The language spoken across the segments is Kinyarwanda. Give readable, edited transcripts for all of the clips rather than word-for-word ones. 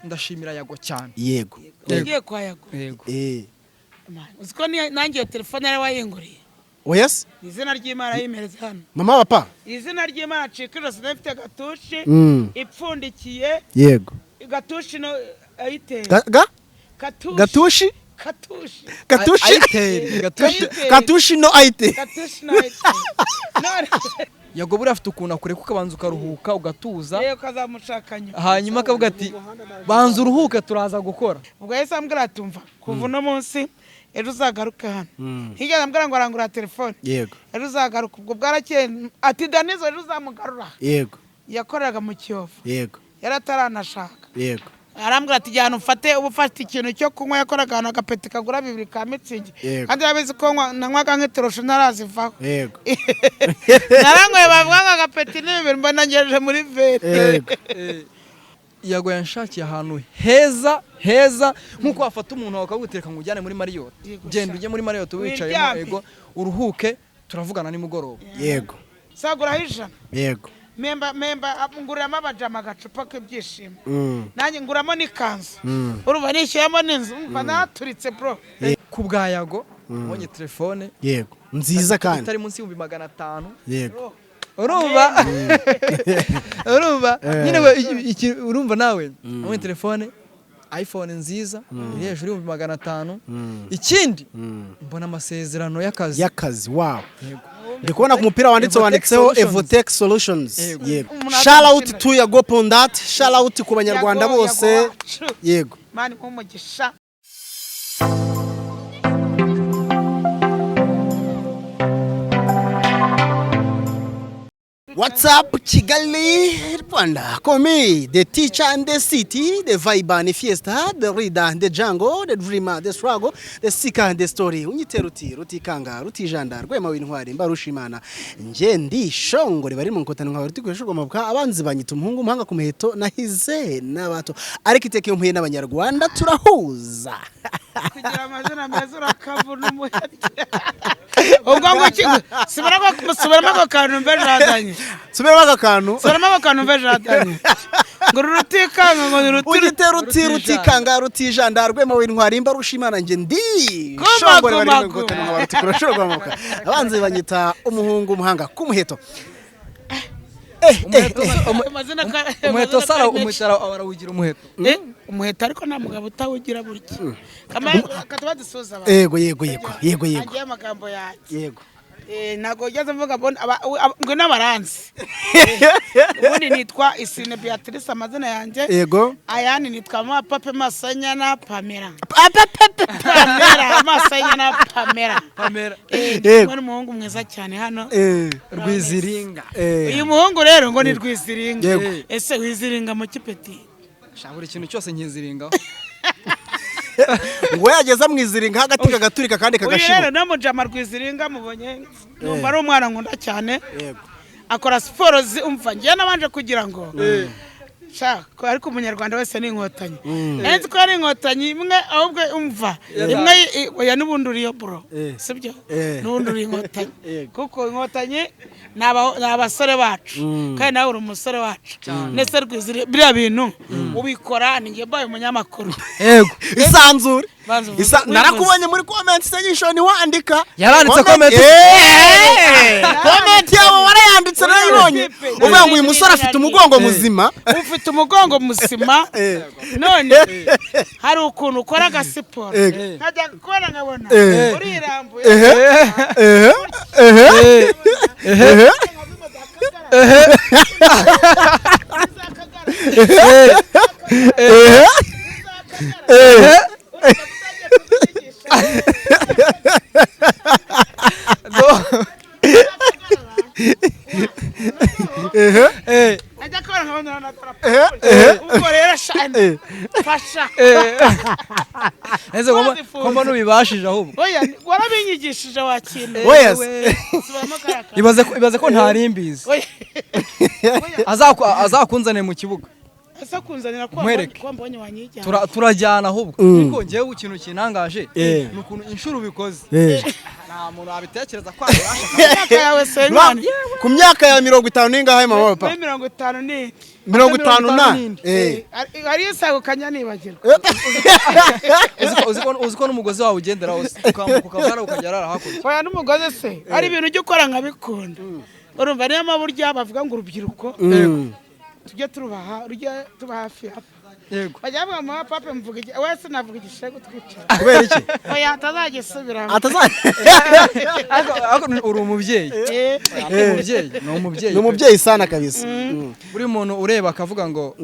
ndashimira Yago cyane. Yego. Ngiye kwa Yago. Yego. Uziko nangiye telefone yari wayinguriye. Oyes? Izina ry'Imana yimereze hano. Mama papa? Izina ry'Imana cikiro sinafite gatushi ipfundikiye. Yego. Gatushi no ayite. Gatushi? Katushi. Gatushi. Gatushi no aite. Gatushi no aite. Yago buri afite ukuntu akure kuko abanza ukaruhuka ugatuza. Yego kazamushakanya. Hanyuma akavuga ati banza uruhuke turaza gukora. Ubwo yese ambwira atumva kuva no munsi ejo uzagaruka hano. Higeze ambwira ngo arangura telefone. Yego. Ejo uzagaruka ubwo bwarakeye ati Danizo ejo uzamugarura. Yego. Yakoraga mu Kiyovu. Yego. Yarataranashaka. Yego. Arambwira ati jyana ufate ubufata ikintu cyo kunywa yakoraga hano agapeti kagura 2 ka mitsingi. Kandi yabizi ko nanywaga nk'itorosho narazivaho. Yego. Narangoye bavuga agapeti n'ibintu mbona ngejeje muri veri. Yego. Yago yanshakiye ahantu heza nkuko wafata umuntu wakagutereka ngo ujyane muri Marriott. Genda uje muri Marriott wicayemo ego uruhuke turavugana nimugoroba. Yego. Sagura hijana. Yego. Memba nguramo abajama gacupa k'ibyishimo. Nanjye nguramo n'ikanzu. Uruba nishyemo n'inzu umva naturitse bro. Kubwa Yago mbonye telefone. Yego. Nziza kandi. Itari munsi y'ibihumbi 500. Yego. Urumva nyine urumva nawe amwe telefone iPhone nziza iri hejuru y'ibihumbi 500. Ikindi mbona amasezerano y'akazi wow. Ndikubona ku mupira wanditseho Evotech Solutions. Yego. Shout out to Yago Pondat, shout out ku banyarwanda bose. Yego. Mani umugisha. What's up, Kigali, Rwanda? Komi, the teacher and the city, the vibe and the fiesta, the reader and the jungle, the dreamer, the struggle, the seeker and the story. Unyite rutikanga, rutijanda, rwema w'intwari, mbarushimana. Nje ndi shongore bari mu nkotano nka bari tukweshurwa mabuka abanzi banyita umuhungu umuhanga ku muheto nahize n'abato. Arikiteke umpuye n'abanyarwanda turahuza. Kugira amazina meza urakavuna umuheto. Ubwo ngo subiramo ko kantu mbeje hadanye. Subiramo akantu. Subiramo akantu mbeje hadanye. Ngo rutikanga ngo rutikanga rutijanda rwema w'intwari mbarushimana nje ndi shongore bari mu nkotano nka bari tukweshurwa mabuka abanzi banyita umuhungu umuhanga ku muheto. Umuheto sara umutara abarawugira umuheto. Umuheto ariko nta mugabo utawugira buryo. Kataba dusoza abantu. Yego. Agiye amagambo yacu. Yego. Nago ugeze mvuga ngo n'abaranzi. Ubundi nitwa Isine Beatrice amazina yanjye. Yego. Ayani nitwa Pape Masanya na Pamela. Masanya na Pamela. Yego. Ni umuhungu mwiza cyane hano. Rwiziringa. Uyu muhungu rero ngo ni Rwiziringa. Ese wiziringa mu kipeti? Shabura ikintu cyose nkiziringaho. Ngo yageza mwiziringa hagati kagaturika kandi kagashiba. Rero namujama Rwiziringa mubonye numva ari umwana nkunda cyane. Yego. Akora siporo umva ngiye nabanje kugira ngo ko ariko umunyarwanda wese ni inkotanyi. Nzi ko ari inkotanyi imwe ahubwo umva imwe oya n'ubunduriyo bro. Sibyo? N'ubunduriyo inkotanyi. Kuko inkotanyi n'abasore bacu kandi nawe uri umusore wacu. Nese Rwizire biriya bintu ubikora ninge baye umunyamakuru. Yego. Isanzure. Narakubonye muri comment section wandika. Yaranditse comment. Comment yawe warayanditse narayibonye. Uvuga ngo uyu musore afite umugongo muzima. Ufite umugongo muzima. None hari ukuntu ukora agasiporo. Nkajya gukora nkabona urirambuye. Ese komba nubibashije ahubwo. Oya warabinyigishije wakintu. Ibaze ko ntarimbizi. Azakunzane mu kibuga. Asa kunzanira kwa mbonye wanyijyana. Turajyana ahubwo. Kuko ngiye ikintu kinangaje nukuntu inshuro bikoze. nta muntu abitekereza kwa imyaka yawe senkani ku myaka ya 50 ningahe mama papa 50 50 ari isagukanya nibagirwa uziko n'umugozi wawe ugendera hose ukambuka ukavara ukagera hakurya oya n'umugozi se ari ibintu ujye ukora nkabikunda urumva niyo maburya bavuga ngo urubyiruko tujye turubaha tuba hafi yego bajya bavuga mama papa mvuga iki wese navuga igishego twicara kubera iki oya atazagisubiramo uri umubyeyi umubyeyi sana kabisa buri muntu ureba akavuga ngo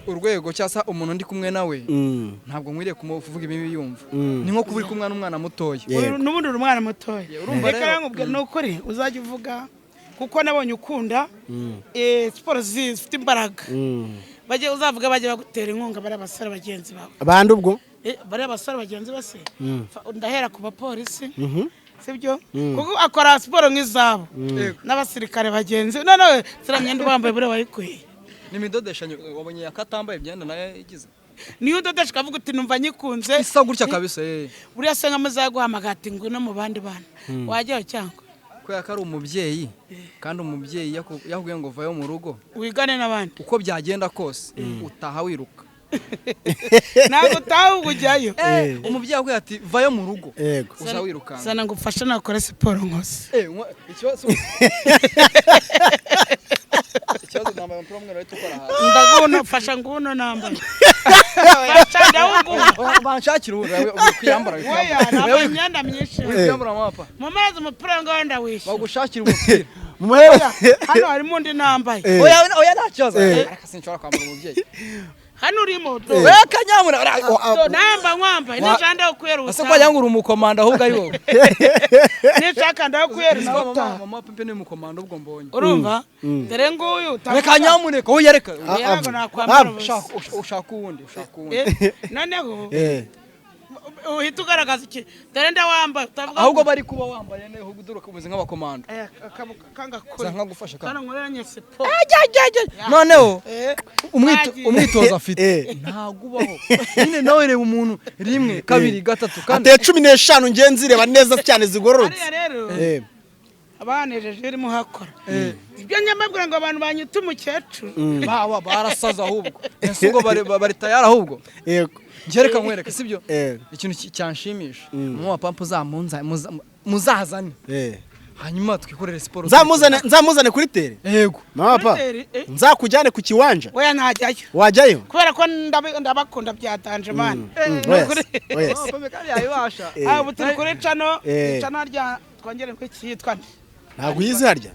urwego cyangwa umuntu ndi kumwe nawe ntabwo nkwiriye kumuvuga ibibi yumva ni nko kuba uri kumwe n'umwana mutoya n'ubundi uri umwana mutoya reka nkubwira ni ukuri uzajya uvuga kuko nabonye ukunda siporo zifite imbaraga bajye uzavuga bajye bagutera inkunga bari abasore bagenzi bawe abandi ubwo bari abasore bagenzi base ndahera ku bapolisi sibyo kuko akora siporo nk'izabo n'abasirikare bagenzi none ziranyenda bambaye bure wayikuye nimidodesha wabonye yakatambaye imyenda nayo igize niyo udodesha kavuga uti numva nyikunze isa gutya kabisa buriya se nkamuzaguhamagati ngo no mu bandi bana wajyaho cyangwa ko yakari umubyeyi kandi umubyeyi yakubwiye ngo vayo mu rugo wigane n'abandi uko byagenda kose utaha wiruka ntabwo utaha ujyayo umubyeyi yakubwiye ati vayo mu rugo uza wiruka sana ngo ufashe nakore siporo nkose ikibazo nambaye umupira w'umweru ahita ukora hasi ndagubona fasha ngubuno nambaye banshakira ubu kwiyambara nambaye imyenda myinshi kwiyambara mapa mu mezi umupira ngo wenda wishe bagushakira umupira hano harimo undi nambaye oya nta kibazo ariko sinshobora kwambara umubyeyi hano urimo kanyamura namba nkwambaye nishanda ukuyera ubusa ko yangura umukomanda ahubwo ari wowe nishaka ndakuyera mama pepe ni umukomanda ubwo mbonye urumva dore nguyu reka nyamuneka oya reka yego nakwambara ushaka uwundi noneho uhita ugaragaza iki dore ndawambaye ahubwo bari kuba wambaye ne ahubwo uduruka umeze nk'abakomanda kangakora nkagufasha kana nkoranye siporo noneho umwitozo afite ntagubaho nyine nawe reba umuntu rimwe kabiri gatatu kandi 15 ngenzi reba neza cyane zigororotse rero abanejeje birimo hakora ibyo nyamabwira ngo abantu banyita umukecuru barasaza ahubwo ese ubwo bari tayari ahubwo yego ngereka nkwereka sibyo ikintu cyanshimisha mama pampa muzazane hanyuma twikorere siporo nzamuzane kuri tere yego mama papa nzakujyane ku kiwanja oya ntajyayo wajyayo kubera ko ndabakunda byatanje man pampa kandi yayibasha ubu turi kuri cano rya twongere ko cyitwa ntabwo yizi harya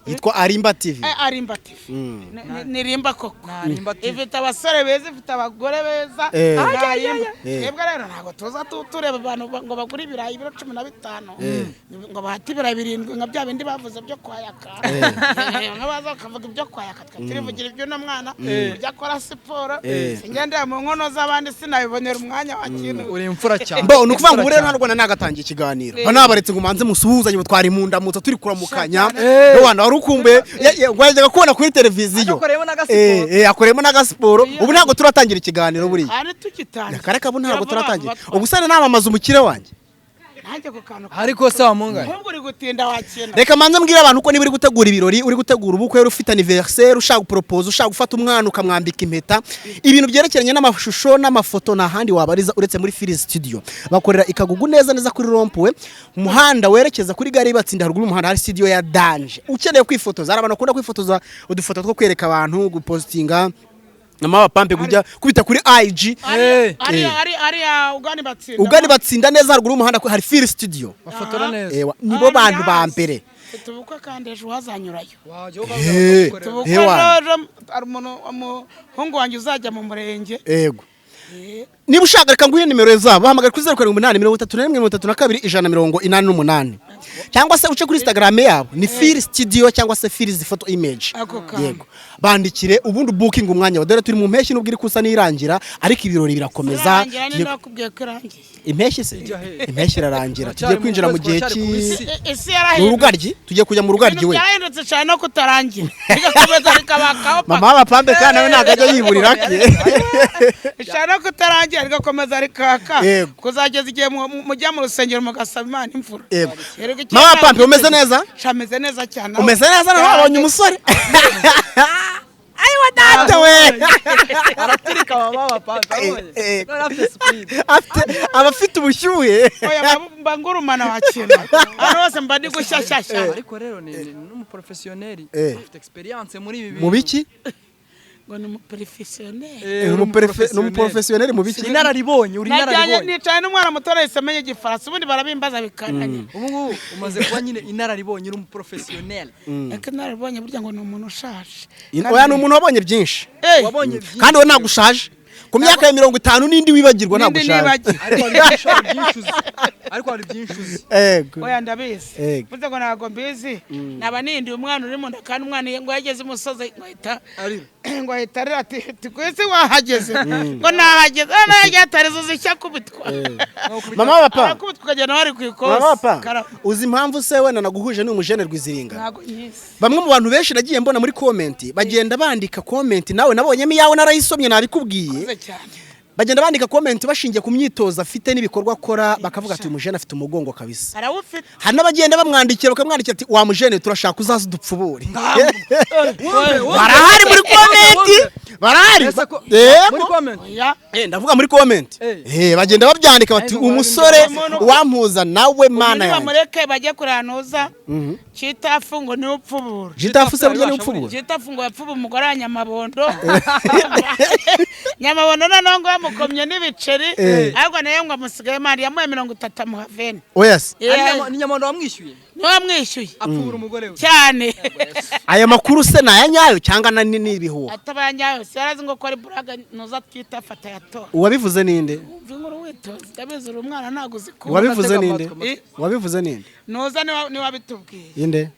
yitwa Arimba TV Arimba TV ni rimba koko ifite abasore beza ifite abagore beza yebwe rero ntabwo tuza tureba abantu ngo bagura ibirayi biro 15 ngo bahati ibirayi 7 nka bya bindi bavuze byo kwayaka nkabaza kavuga ibyo kwayaka twatirivugira ibyo n'umwana ujya akora siporo singende mu nkono z'abandi sinabibonera umwanya wa kintu uri imfura cyane mbo nukuvuga ngo rero ntarwana nagatangiye ikiganiro banabaretse ngo manze musuhuzanye butwari mu ndamutsa turi kuramukanya n'abana ukumbe wajyaga kubona kuri televiziyo akoremo n'agasiporo ubu ntabwo turatangira ikiganiro buriya ari tukitangira kareka bu ntabwo turatangira ubusane namamaza umukire wanjye nanjye ko kantu ariko se wamunganye ahubwo uri gutinda wakenda reka manze mbwira abantu ko niba uri gutegura ibirori uri gutegura ubukwe ufite anniversaire ushaka propose ushaka gufata umwana ukamwambika impeta ibintu byerekeranye n'amashusho n'amafoto n'ahandi wabariza uretse muri Fili Studio bakorera ikagugu neza kuri rompuwe umuhanda werekeza kuri gare batsinda haruguru umuhanda hari studio ya Danje ukeneye kwifotoza arabana kunda kwifotoza udufoto two kwereka abantu gupostinga Mama pampe kujya kubita kuri IG ari ugani batsinda neza haruguru umuhanda hari Fili Studio bafotora neza nibo bantu ba mbere tubukwe kandi ejo wazanyurayo hewa ari umuhungu wanjye uzajya mu murenge yego niba ushaka reka nguye nimero zabo bahamagara kuri 0783321188 cyangwa se uce kuri Instagram yabo ni Fili Studio cyangwa se Fili photo image yego bandikire ubundi booking umwanya wadere turi mu mpeshyi n'ubwiri kusa nirangira ariko ibirori birakomeza impeshyi se impeshyi irarangira tugiye kwinjira mu gihe cy'urugaryi tugiye kujya mu rugaryi we yarahindutse cyane no kutarangira bigakomeza rikabakaho mama bapambe kandi nawe nagajya yiburira ke cyane umwaka utarangiye rigakomeza rikaka kuzageza igihe mujya mu rusengero mugasaba Imana imfura. Mama Pampe umeze neza? Shameze neza cyane. Umeze neza nabonye umusore. Ayiwa data we. Araturika Mama Pampe. Abafite ubushyuhe. Oya mbangurumana wakina. Ano wose mbandi gushyashyashya. Ariko rero ni n'umuprofessionnel ufite experience muri ibi bintu. Mu biki? Ngo ni umuprofessionnel. Umuprofessionnel mu biki? Inararibonye, uri inararibonye. Nicaye n'umwana mutora yisemenye igifaransa ubundi barabimbaza bikananye. Ubu umaze kuba nyine inararibonye uri umuprofessionnel. Eka inararibonye burya ngo ni umuntu ushaje. Oya ni umuntu wabonye byinshi. Wabonye byinshi. Kandi we nagushaje. Ku myaka ya 50 n'indi wibagirwa nagushaje. Ariko hari byinshi. Oya ndabizi. Vuze ngo nago mbizi. Naba nindi umwana uri mu nda kandi umwana ngo yageze umusozi ngo ahita arira ati kwese wahageze ngo nahageze atarizo zishya kubitwa. Mama Papa kubitwa kagena wari kwikosa. Mama Papa uzi impamvu se wena naguhuje n'umujene Rwiziringa? Nago nyisi. Bamwe mu bantu benshi nagiye mbona muri comment bagenda bandika comment nawe nabonyemo yawe narayisomye nabikubwiye. Bagenda bandika comment bashingiye ku myitozo afite n'ibikorwa akora bakavuga ati umujene afite umugongo kabisa. Arawufite. Hari n'abagenda bamwandikira bakamwandikira ati wa mujene turashaka uzaza udupfubure. Barahari muri comment. Barahari. Muri comment. Ndavuga muri comment. Bagenda babyandika bati umusore wampuza nawe mana yanjye. Bamureke bajye kuranuza. Chitafu ngo ni upfubura. Chitafu se burya ni upfubura. Chitafu ngo yapfuba umugore wa Nyamabondo. Nyamabondo none ngo yamukomye n'ibiceri ahubwo naye ngo amusigaye mari yamuye 30 muhavene. Oyas. Ni Nyamabondo wamwishyuye. Wamwishyuye. Apfubura umugore we. Cyane. Aya makuru se nayanyayo cyangwa n'ibihuha. Atabanyayo sarazi ngo ko ari buraga nuza twita fata yato. Uwabivuze ninde? Inkuru witoze ndabizura umwana naguze ko. Wabivuze ninde? Wabivuze ninde? Nuza ni wabitubwiye. Inde?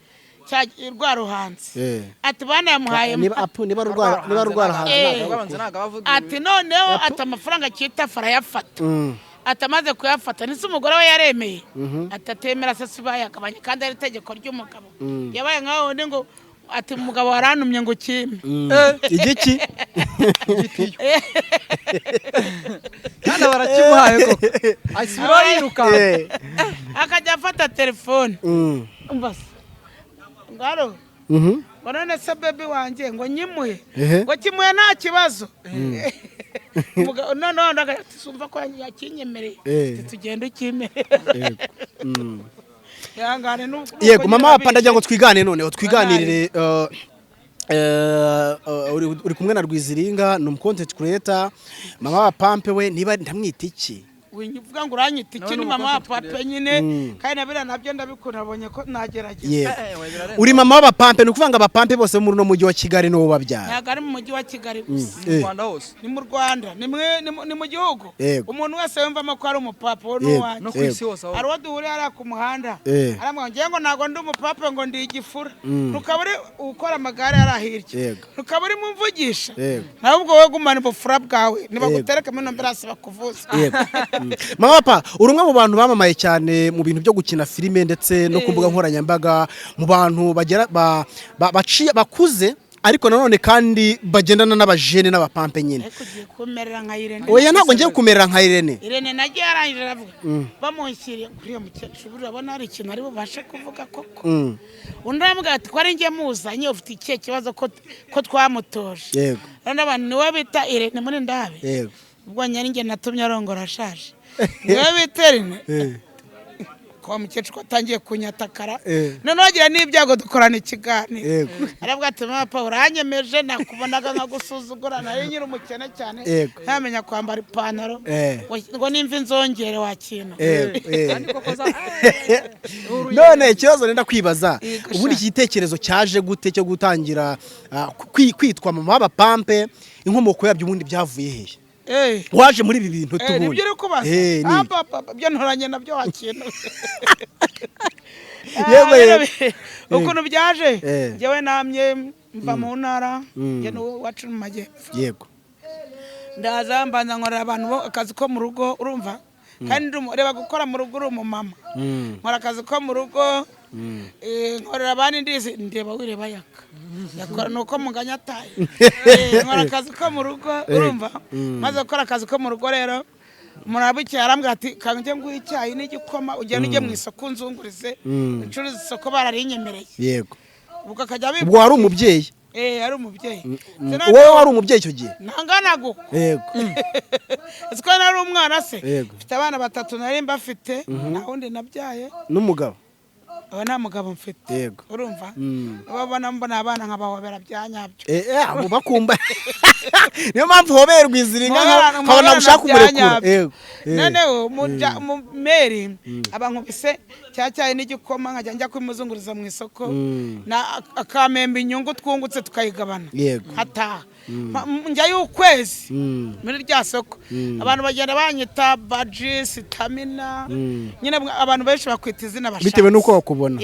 Rwa ruhanze ati bana yamuhaye niba rwara hanze ati noneho ati amafaranga cyita farayafata atamaze kuyafata nise umugore we yaremeye atatemera se sibayagabanye kandi ari itegeko ry'umugabo yabaye nkaho ndi ngo ati umugabo waranumye ngo kime igiki kandi barakimuhaye koko asubira yiruka akajya afata telefone umbase ngaro none se baby wanje ngo nyimuye ngo kimuye nta kibazo no ndagasumbva ko yakinyemereye tugenda ukimere yangane nuko yego mama Papa ndagira ngo twigane none twiganirire uri kumwe na Rwiziringa ni content creator Mama Pampe we niba ndamwita iki winyivuga ngo uranyita iki ni Mama Papa nyine kandi nabira nabyo ndabikora nabonye ko nagerageza uri Mama Pampe ni kuvanga abapampe bose muri no mujyi wa Kigali no babyara ntago ari mu mujyi wa Kigali gusa mu Rwanda hose ni mu Rwanda ni mu gihugu umuntu wese yumvamo ko ari umupapa wo n'uwanjye no kwisi hose ari waduhure ari ku muhanda aramwongeye ngo nago ndi umupapa ngo ndi igifura ntukaburi ukora amagare arahirye ntukaburi mumvugisha nahubwo wowe gumana ubufura bwawe niba gutereka mino mbirasi bakuvuza Mama Papa urumwe mu bantu bamamaye cyane mu bintu byo gukina filime ndetse no kumbuga nkoranyambaga mu bantu bagera bakuze ariko nanone kandi bagendana n'abajene n'abapampe nyine kumerera nka Irene oya ntago ngiye kumerera nka Irene nagiye arangije aravuga bamunshyiriye kuri mukecuru urabona ari ikintu ari bubashe kuvuga koko undambwa ati ko ari ngiye muzanye ufite ikihe kibazo ko twamutoje yego n'abantu niwe bita Irene muri ndabe yego ubwo nyari nge natumye arongora ashaje niwe biterine kwa mukecuru atangiye kunyatakara none wagira n'ibyago dukorana ikiganiro aravuga ati Mama Papa uranyemeje nakubonaga nkagusuzugura nari nyiri umukene cyane ntamenya kwambara ipantaro ngo nimva inzongere wakina none ikibazo nenda kwibaza ubundi igitekerezo cyaje gute cyo gutangira kwitwa Mama Pampe inkomoko yabyo ubundi byavuye hehe waje muri ibi bintu tubundi nibyo uri kubaza byo ntoranye nabyo wakina yego ukuntu byaje jewe namye mva mu ntara je no wacu mu majyepfo yego ndaza mbanza nkorera abantu akazi ko mu rugo urumva kandi reba gukora mu rugo uri umumama nkora akazi ko mu rugo nkorera abandi ndizi ndeba wireba yaka yakora nuko munganya ataye nkora akazi ko mu rugo urumva maze gukora akazi ko mu rugo rero murabikiye arambwira ati kanjye nguye icyayi n'igikoma ugenda ujye mu isoko nzungurize incuruza isoko bararinyemereye yego ubwo akajya ubwo wari umubyeyi ari umubyeyi wowe wari umubyeyi icyo gihe ntanganago yego siko nari umwana se mfite abana 3 nari mbafite nahundi nabyaye n'umugabo aba nta mugabo mfite yego urumva babona mbona abana nk'abahobera byanyabyo abo bakumba niyo mpamvu hoberwa iziringa nkabona gushaka umurekura yego noneho mu meri abankubise cyacyaye n'igikoma nkajya njya kumuzunguriza mu isoko akamemba inyungu twungutse tukayigabana yego hataha njya y'ukwezi muri rya soko abantu bagenda banyita baji sitamina nyine abantu benshi bakwita izina bashaka bitewe nuko bakubona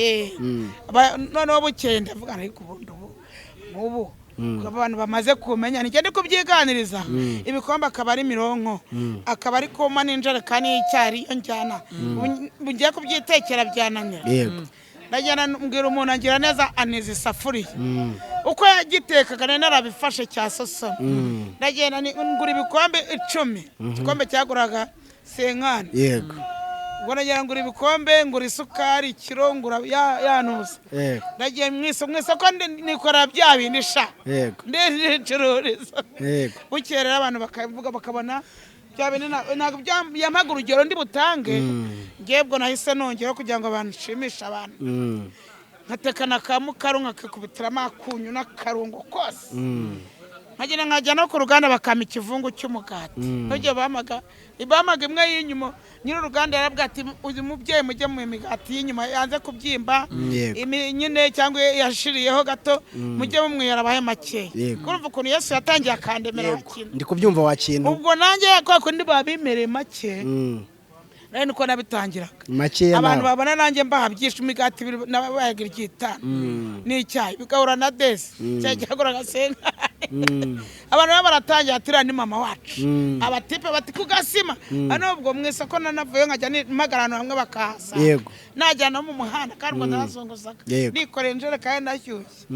noneho bukeye ndavuga ariko ubu abantu bamaze kumenya nijye ndi kubyiganiriza ibikombe akaba ari mironko akaba ari koma n'injerekani y'icyari iyo njyana ngiye kubyitekera byananira ndajyana mbwira umuntu angira neza aniza isafuriya uko yagitekaga nari narabifashe cya soso ndagenda ngura ibikombe 10 igikombe cyaguraga 50 yego ubwo ndagenda ngura ibikombe ngura isukari kilo ngura yanuza ndagiye mu isoko nikora bya bindi sha ndicururiza bukerera abantu bakavuga bakabona ntabwo yampaga urugero ndi butange ngebwo nahise nongera kugira ngo abantu nshimishe abantu nkatekana ka mukaru nkakikubitira amakunyu n'akarungo kose nkajya no ku ruganda bakama ikivungu cy'umugati nujye bamaga imwe y'inyuma nyiri uruganda yarabwira ati uyu mubyeyi mujye mu migati y'inyuma yanze kubyimba nyine cyangwa yashiriyeho gato mujye mumwera abahe make urumva ukuntu Yesu yatangiye akandemera wakintu ndi kubyumva wakintu ubwo nanjye kwa ndi babimereye make nari nuko nabitangiraga abantu babona nanjye mbaha byinshi imigati nabayagira igitano n'icyayi bigahura na desi cyaguraga senga abantu baratangira atira ni mama wacu abatipe bati kugasima ano ubwo mwese ko nanavuye nkajya nimagarano hamwe bakahasa najyana mu muhanda kandi ngo ndazongozaga nikoreye injerekani nashyushye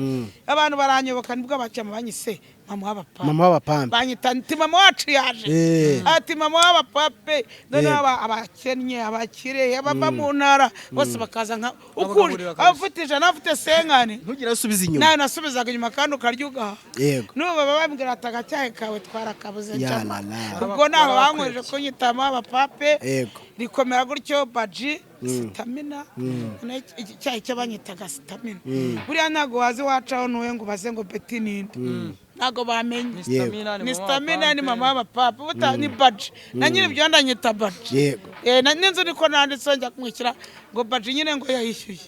abantu baranyoboka nibwo bacama banyise mama w'abapampe banyita nti mama wacu yaje ati mama w'abapape none abakennye abakire abava mu ntara bose bakaza nka ukuri abafite ijana afite senkani ntugira usubiza inyuma nayo nasubizaga inyuma kandi ukaryuga yego n'ubu baba bambwira ati agacyayi kawe twarakabuze cyane ubwo naho bankoreje kunyita mama w'abapape rikomera gutyo baji sitamina icyayi cyo banyitaga sitamina buriya ntago wazi wacaho nuwe ngo ubaze ngo beti ninde ntago bamenye ni sitamina ni mama w'abapapa buta ni baji na nyine ibyo ndanyita baji n'inzu niko nanditse njya kumwishyura ngo baji nyine ngo yayishyuye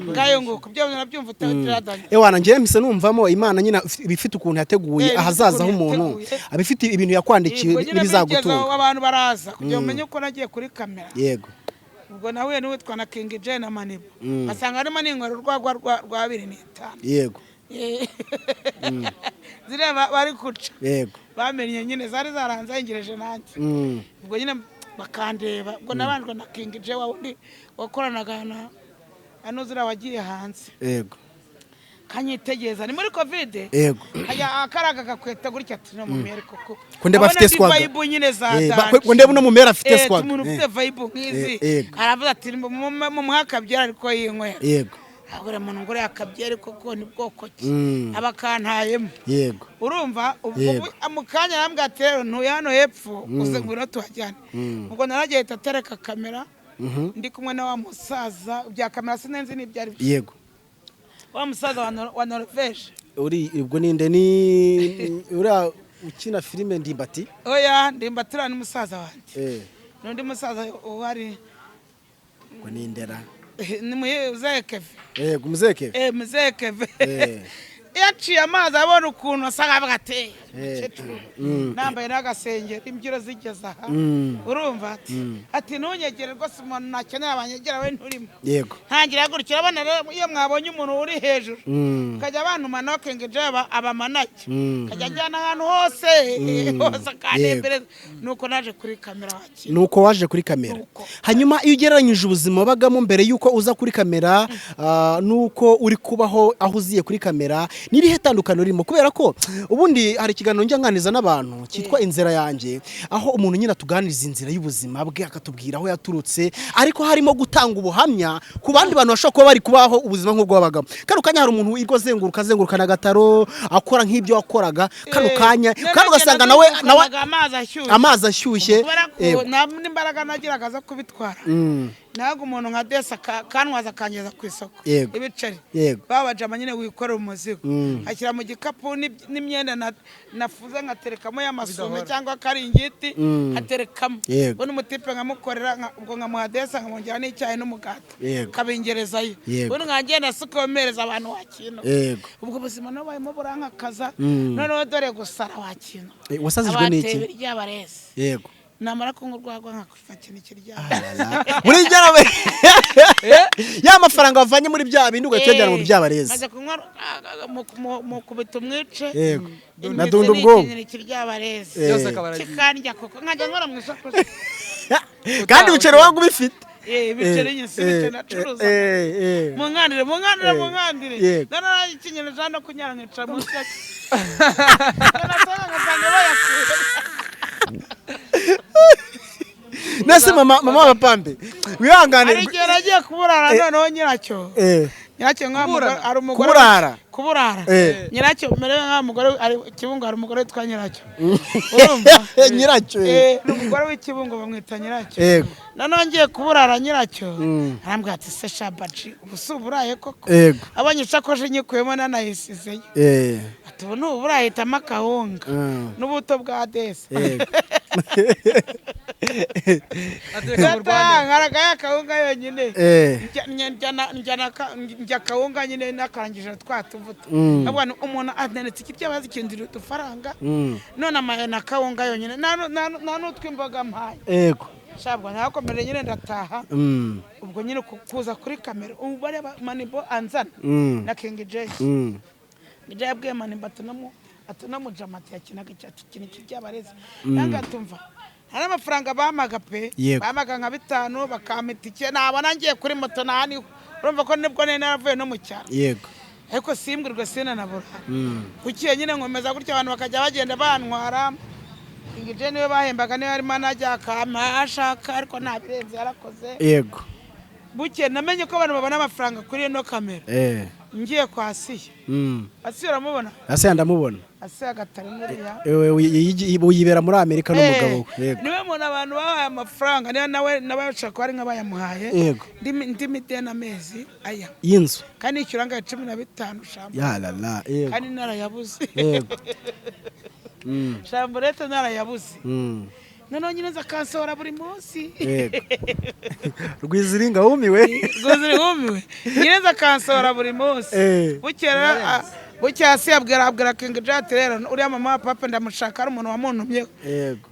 ngayo ngo kubyo nabyumva utaradanye ewana ngiye mpise numvamo Imana nyine ibifite ukuntu yateguye ahazaza h'umuntu abifite ibintu yakwandikiye n'ibizagutunga abantu baraza kugira umenye uko nagiye kuri kamera yego ubwo nawe n'uwitwa na King Jane na Manibo basanga harimo n'ingoro rwa 25 yego zireba bari kuca yego bamenye nyine zari zaranzangireje nanjye ubwo nyine bakandeba ubwo nabanjwe na King Jane wundi wakoranaga na anuzira wagiye hanze yego kanyitegeza ni muri covid yego akaraga gakweta gutya ati no mumere koko kunde bafite squad vibe nyine za kunde buno mumera afite squad umuntu ufite vibe nkizi aravuga ati mu mwaka byara ariko yinkwera yego abura muntu ngore akabyere koko ni bwoko ki abakantayemo yego urumva amukanya arambwa ati rero ntuye hano hepfo uze ngwino tuhajyane ubwo naragiye tatereka kamera ndi kumwe na wa musaza bya kamera sinenzi n'ibyari yego wa musaza wa Norvege ubwo ninde ni ura ukina filime Ndimbati oya Ndimbati ni musaza wanjye n'undi musaza wari ngo nindera ni muzekeve muzekeve muzekeve yaciye amazi abona ukuntu asanga bagateye nambaye n'agasengeri imbyiro zigeze aha urumva ati ntunyegere rwose umuntu nakenera abanyegera we nturimo yego ntangira gutyo urabona rero iyo mwabonye umuntu uri hejuru kajya abantu manoke ngeje abamanake kajya ajyana ahantu hose akanembereza nuko naje kuri kamera wakira nuko waje kuri kamera hanyuma iyo ugereranyije ubuzima wabagamo mbere yuko uza kuri kamera nuko uri kubaho aho uziye kuri kamera nirihe tandukano urimo kubera ko ubundi hari ikiganiro njya nganiza n'abantu cyitwa inzira yanjye aho umuntu nyine atuganiriza inzira y'ubuzima bwe akatubwira aho yaturutse ariko harimo gutanga ubuhamya ku bandi bantu bashobora kuba bari kubaho ubuzima nk'ubwo babagamo kano kanya hari umuntu wirwo azenguruka na gataro akora nk'ibyo wakoraga kano kanya kandi ugasanga nawe amazi ashyushye n'imbaraga nagiraga zo kubitwara ntabwo umuntu nka Desa kanwaza akangeza ku isoko ibiceri babajama nyine wikorera umuzigo ashyira mu gikapu n'imyenda nafuze nkaterekamo y'amasume cyangwa karingiti aterekamo ubona umutipe nkamukorera ubwo nkamuha Desa nkamongera n'icyayi n'umugati kabingerezayo ubona nkagenda sukomereza abantu wakino ubwo buzima no bayemo burankakaza noneho dore gusara wakino wasazijwe n'iki yego namara kungurwagwa nkakufatira ikiryamo muri jyarabe ya mafaranga bavanye muri bya bindi ugatiyajyana mu byabareze maze kunywa mu kubita umwice yego nadunda ubwonko ikiryabareze yose akabara kikandya koko nkajya nkora mu isoko kandi ibiceri wangu bifite ibiceri nyine nacuruza munganire nana ikinyene jana kunyara nkica mu sake nana sanga ngasanga bayakura nase mama w'abapambe wihangane arigiye nagiye kuburara noneho nyiracyo ari umugore kuburara nyiracyo merewe nk'umugore ari Kibungo ari umugore witwa nyiracyo urumva nyiracyo umugore w'Ikibungo bamwita nyiracyo noneho ngiye kuburara nyiracyo arambwira ati se shabaji ubusuburaye koko abanye isakoje nyikuyemo nanayisizeyo ati ubu n'uburahitamo akahunga n'ubuto bwa Desa ngaragaya akahunga yonyine njya akahunga nyine nakarangije twatuvuta abana umuntu adanetse ikiryabazi ikindira udufaranga none amayana akahunga yonyine nta n'utwimboga mpaye yego shabwa ntakomereye nyine ndataha ubwo nyine kuza kuri kamera ubu bareba Manibo anzana na King Jay Jay yabwiye Manibo atunamujamati yakinaga ikintu kiryabareze nanga tumva hari amafaranga bamaga pe bamaga nka 5 bakamita iki nabona ngiye kuri moto nani urumva ko nibwo nene naravuye no mu cyaro yego ariko simbwirwe sina nabura kukiye nyine nkomeza gutya abantu bakajya bagenda bantwara ingije niwe bahembaga niwe ari manager akamasha ariko nabirenze yarakoze yego buke namenye ko abantu babona amafaranga kuri no kamera ngiye kwa Asiya Asiya uramubona Asiya ndamubona Asiya gatari muri ya yibera muri Amerika n'umugabo yego niwe muntu abantu bahaye amafaranga niyo nawe bashaka ari nkabayamuhaye yego ndimi dena mezi aya y'inzu kandi ikiranga 15 shamba ya la la yego kandi narayabuze yego shamba leta narayabuze noneho nyine zakansora buri munsi Rwiziringa wumiwe nyine zakansora buri munsi bukera Asiya abwira King Jay rero uriya mama wa papa ndamushaka ari umuntu wamuntumye yego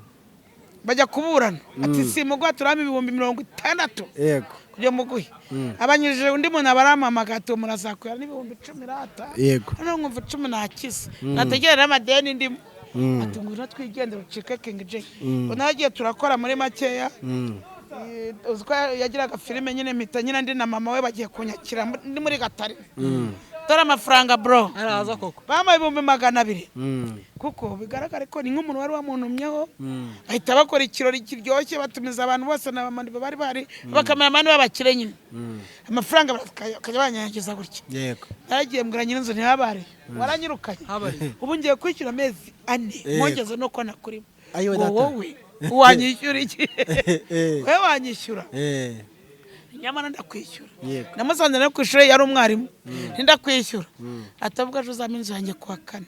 bajya kuburana ati simugwa turama 60,000 yego kujya muguhe abanyije undi muntu abaramamaga ati murazakuya ni 10,000 rata yego none nkumva 10 nakize nategerera amadeni ndimo ati ngura twigendera ucike King Jay unagiye turakora muri makeya uziko yagiraga filime nyine mpita nyine ndi na mama we bagiye kunyakira ndi muri Gatare dore amafaranga bro araza koko bamaye 200,000 kuko bigaragara ko ni nk'umuntu wari wamuntumyeho ahita bakora ikirori kiryoshye batumiza abantu bose n'abamandi bari bakameramani babakire nyine amafaranga bakajya banyanyagiza gutya yego naragiye mbwira nyine inzu ntihabare waranyirukanye ubu ngiye kwishyura amezi 4 mwongeze no kona kuri wowe wanyishyura iki wewe wanyishyura nyamara ndakwishyura namusanze no kwishura yari umwarimu ndakwishyura atavuga aje uzampa inzu yanjye kuwa 4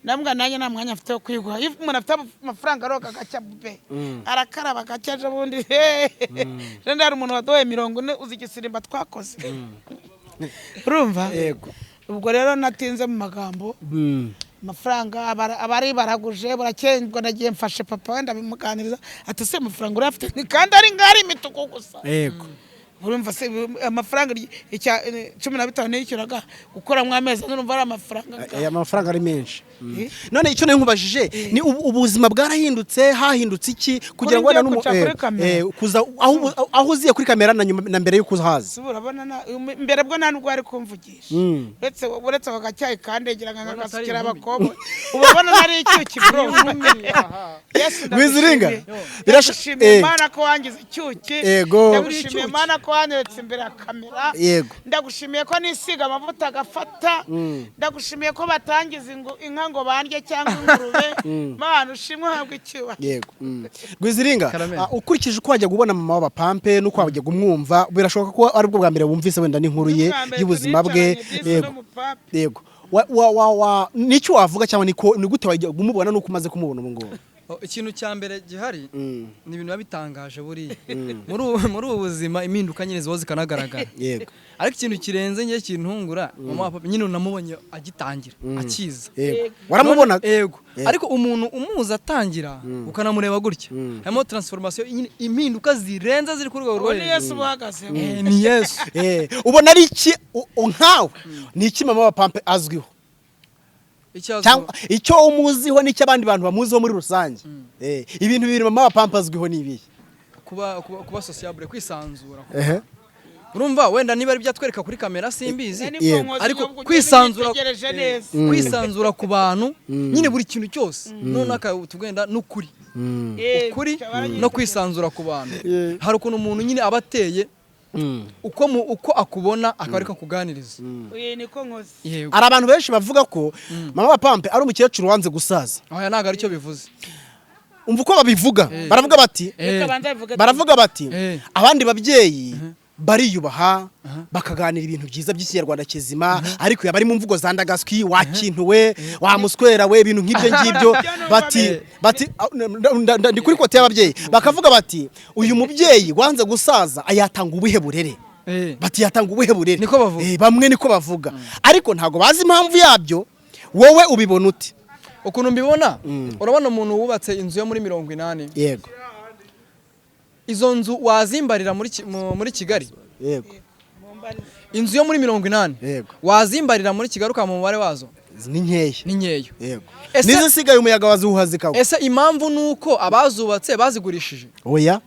nambwa nanjye nta mwanya afite wo kwigwa if umuntu afite amafaranga aroga gacya bube arakaraba gacya je bundi je ndari umuntu wadoye 40 uzi igisirimba twakoze urumva yego ubwo rero natinze mu magambo amafaranga abari baraguje burakendwa nagiye mfashe papa wenda bimuganiriza ati se amafaranga urafite ni kandi ari ngari imituku gusa yego urumva se amafaranga 15 yishyuraga gukora mu amezi n'urumva ari amafaranga ari menshi none icyo nkubajije ni ubuzima bwarahindutse hahindutse iki kugira ngo kuza aho uziye kuri kamera na mbere yo kuhaza urabona mbere bwo nta nubwo ari kumvugisha uretse bagacyayi kandegera nkagasukira abakobwa ubabona nari icyuki bro Rwiziringa birashimye Imana ko wangize icyuki ndagushimiye Imana ko wanyeretse imbere ya kamera ndagushimiye ko nisiga amavuta agafata ndagushimiye ko batangiza inka ngo bandye cyangwa ingurube Mana ushimwe habwe icyubahiro yego Rwiziringa ukurikije uko wajya kubona mama w'abapampe nuko wajya kumwumva birashoboka ko ari bwo bwa mbere wumvise wenda n'inkuru ye y'ubuzima bwe yego nicyo wavuga cyangwa ni gute wajya kumubona nuko umaze kumubona ubu ngubu ikintu cya mbere gihari ni ibintu bitangaje buri muri ubu buzima impinduka nyine ziba zikanagaragara yego ariko ikintu kirenze ngiye kintungura mama wa papa nyine unamubonye agitangira akiza waramubona yego ariko umuntu umuza atangira ukanamureba gutya harimo transformation impinduka zirenze ziri ku rwego rwo ni Yesu buhagaze ni Yesu ubona ari iki nkawe ni iki mama wa pampe azwiho icyo umuziho n'icyo abandi bantu bamuziho muri rusange ibintu bibiri mama wa pampe azwiho ni ibihe kuba sociable kwisanzura urumva wenda niba ari byatwereka kuri kamera simbizi ariko kwisanzura ku bantu nyine buri kintu cyose none akatugenda n'ukuri ukuri no kwisanzura ku bantu hari ukuntu umuntu nyine abateye uko akubona akareka kuganiriza niko nkoze ari abantu benshi bavuga ko mama wa pampe ari umukecuru wanze gusaza oya ntago aricyo bivuze umva uko babivuga baravuga bati abandi babyeyi bariyubaha bakaganira ibintu byiza by'ikinyarwanda kizima ariko yaba ari mu mvugo za ndagaswi wakintuwe wamuswera we ibintu nk'ibyo ngibyo bati ndi kuri kote y'ababyeyi bakavuga bati uyu mubyeyi wanze gusaza ayatanga ubuhe burere bati yatanga ubuhe burere bamwe niko bavuga ariko ntago bazi impamvu yabyo wowe ubibona uti ukuntu mbibona urabona umuntu wubatse inzu yo muri 80 yego izo nzu wazimbarira muri Kigali yego inzu yo muri 80 yego wazimbarira muri Kigali ukamva umubare wazo ni nkeya yego nizo sigaye umuyaga wazuhazikaho ese impamvu nuko abazubatse bazigurishije oya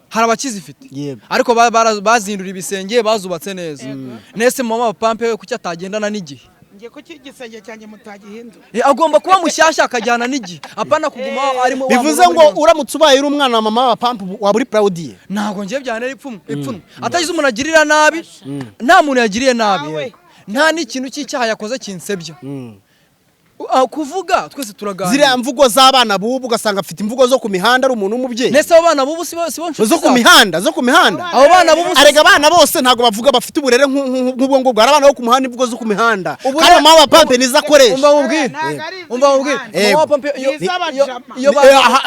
hari abakizifite yego ariko bazindura ibisenge bazubatse neza nese mama wa pampe we kuki atagendana n'igihe ngiye ko igisenge cyanjye mutagihindura agomba kuba mushyashya akajyana n'igihe apana kuguma arimo bivuze ngo uramutse ubaye uri umwana wa mama wa pampe waba uri proud ye ntago ngiye byanera ipfunwe atagize umuntu agirira nabi nta muntu yagiriye nabi nta n'ikintu cy'icyaha yakoze kinsebya kuvuga twese turaganira ziriya mvugo z'abana bubu ugasanga afite imvugo zo ku mihanda ari umuntu w'umubyeyi nese abo bana bubu si bo zo ku mihanda abo bana bubu arega abana bose ntago bavuga bafite uburere nk'ubwo ngubwo hari abana bo ku muhanda imvugo zo ku mihanda kandi mama wa pampe niza akoresha umva mubwire mama wa pampe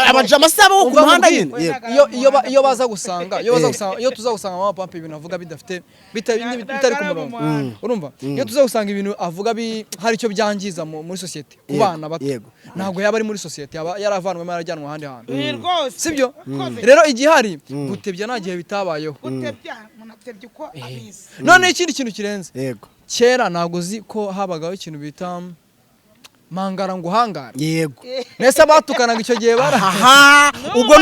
abajama se abo ku muhanda nyine iyo baza gusanga iyo tuza gusanga mama wa pampe ibintu avuga bidafite bitari ku murongo urumva iyo tuza gusanga ibintu avuga hari icyo byangiza muri society ku bana bato ntabwo yaba ari muri society yaravanwemo yarajyanwa ahandi hantu sibyo rero igihari gutebya nta gihe bitabayeho none ikindi kintu kirenze kera ntabwo uzi ko habagaho ikintu bita mangara ngo uhangare yego nese batukanaga icyo gihe ubwo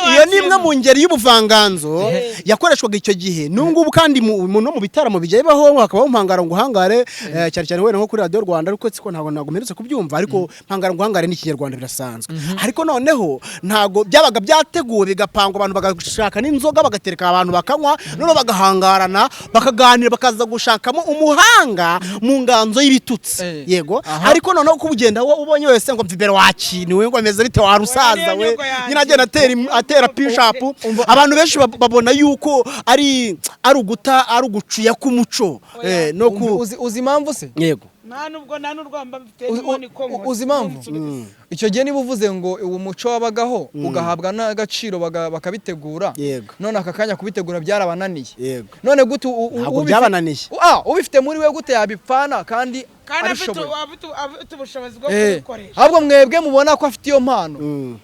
iyo ni imwe mu ngeri y'ubuvanganzo yakoreshwaga icyo gihe n'ubungubu kandi no mu bitaramo bijya bibaho hakabaho mpangara ngo uhangare cyane cyane wenda nko kuri Radio Rwanda ariko siko ntabwo mperutse kubyumva ariko mpangara ngo uhangare ni ikinyarwanda birasanzwe ariko noneho ntabwo byabaga byateguwe bigapangwa abantu bagashaka n'inzoga bagatereka abantu bakanywa noneho bagahangarana bakaganira bakaza gushakamo umuhanga mu nganzo y'ibitutsi yego ariko noneho ugenda ubonye wese ngo mvibere wakiniwe ngo ameze bite warusaza we nyina agenda atera push-up abantu benshi babona yuko ari ugucuya k'umuco uzi impamvu se yego nta n'urwamba mfite n'imoni kongo uzi impamvu icyo gihe niba uvuze ngo uwo muco wabagaho ugahabwa n'agaciro bakabitegura none aka kanya kubitegura byarabananiye none gute ubifite muri we gute yabipfana kandi afite ubushobozi bwo kubikoresha ahubwo mwebwe mubona ko afite iyo mpano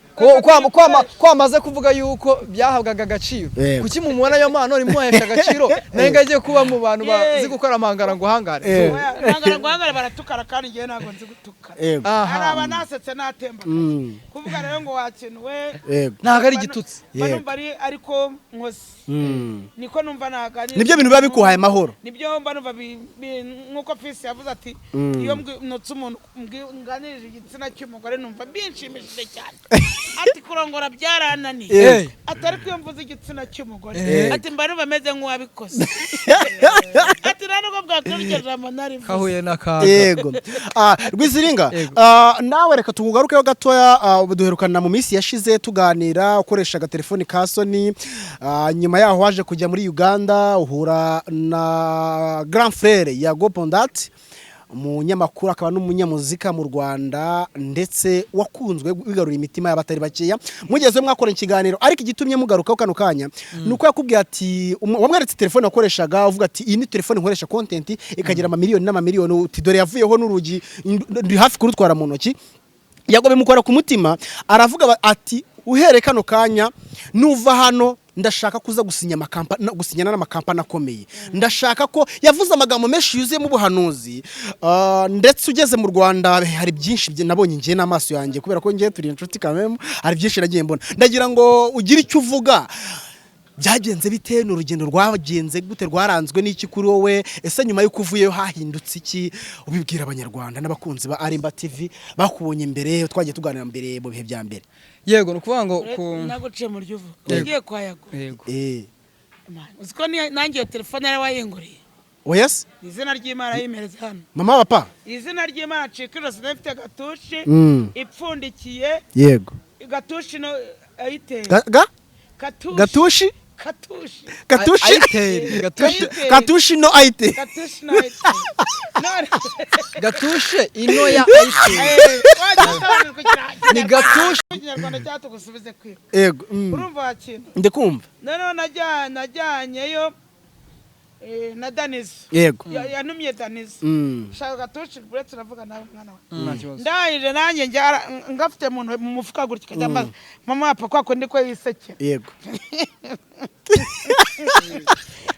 ko amaze kuvuga yuko byahabwaga agaciro kuki mumubona ayo mpano rimuhesha agaciro nayo ngagiye kuba mu bantu bazi gukora amahangara ngo hangare baratukara kandi ngewe ntabwo nzi gutukara hari abanasetse natemba kuvuga rero ngo wakenuwe ntabwo ari igitutsi numva ariko nkosi niko numva ntabwo nibyo bintu biba bikuhaye amahoro nibyo mba numva nk'uko Fisi yavuze ati iyo notse umuntu nganirije igitsina cy'umugore numva binshimishije cyane ati kurongora byarananiye atari ko mvuze igitsina cy'umugore ati mba numva meze nk'uwabikoze ati nubwo bwakurikije amanari kahuye n'akaga yego Rwiziringa nawe reka tukugarukeho gatoya duherukana mu minsi yashize tuganira ukoreshaga telefoni ka Sony nyuma yaho waje kujya muri Uganda uhura na Grand Frère ya Gopondat umunyamakuru akaba n'umunyamuzika mu Rwanda ndetse wakunzwe wigarura imitima y'abatari bakeya mugeze mwakora ikiganiro ariko igitumye mugarukaho kano kanya nuko yakubwiye ati wamweretse telefone akoreshaga uvuga ati iyi ni telefone nkoresha content ikagira amamiliyoni n'amamiliyoni uti dore yavuyeho n'urugi ndi hafi kurutwara mu ntoki yagobe mukora ku mutima aravuga ati uhere kano kanya nuva hano ndashaka kuza gusinyana n'amakampani akomeye ndashaka ko yavuze amagambo menshi yuzuye mu buhanuzi ndetse ugeze mu Rwanda hari byinshi nabonye ngiye n'amaso yanjye kubera ko ngiye turi inshuti kameme hari byinshi nagiye mbona ndagira ngo ugire icyo uvuga byagenze bite n'urugendo rwagenze gute rwaranzwe n'iki kuri wowe ese nyuma yo kuvuyeyo hahindutse iki ubibwira abanyarwanda n'abakunzi ba Arimba TV bakubonye mbere twagiye tuganira mbere mu bihe bya mbere yego nukuvuga ngo naguciye mu ryuvu ngiye kwa Yago yego uziko nangiye telefone yari wayinguriye yes izina ry'Imana yimereze hano mama papa izina ry'Imana cikiro sinafite gatushi ipfundikiye yego gatushi no ayite gatushi Katushi no aite. Gatushe ino ya aite. Ni gatushe. Ikinyarwanda cyatugusubize kwira. Yego. Urumva wakintu. Ndikumva. None najyanyeyo na Daniz. Yego. Yanumye Daniz. Shaka gatushe buretse navuga nawe mwana wa. Ndahije nanjye ngafite mu mufuka gutya kajya mama papa kwako ndiko yiseke. Yego.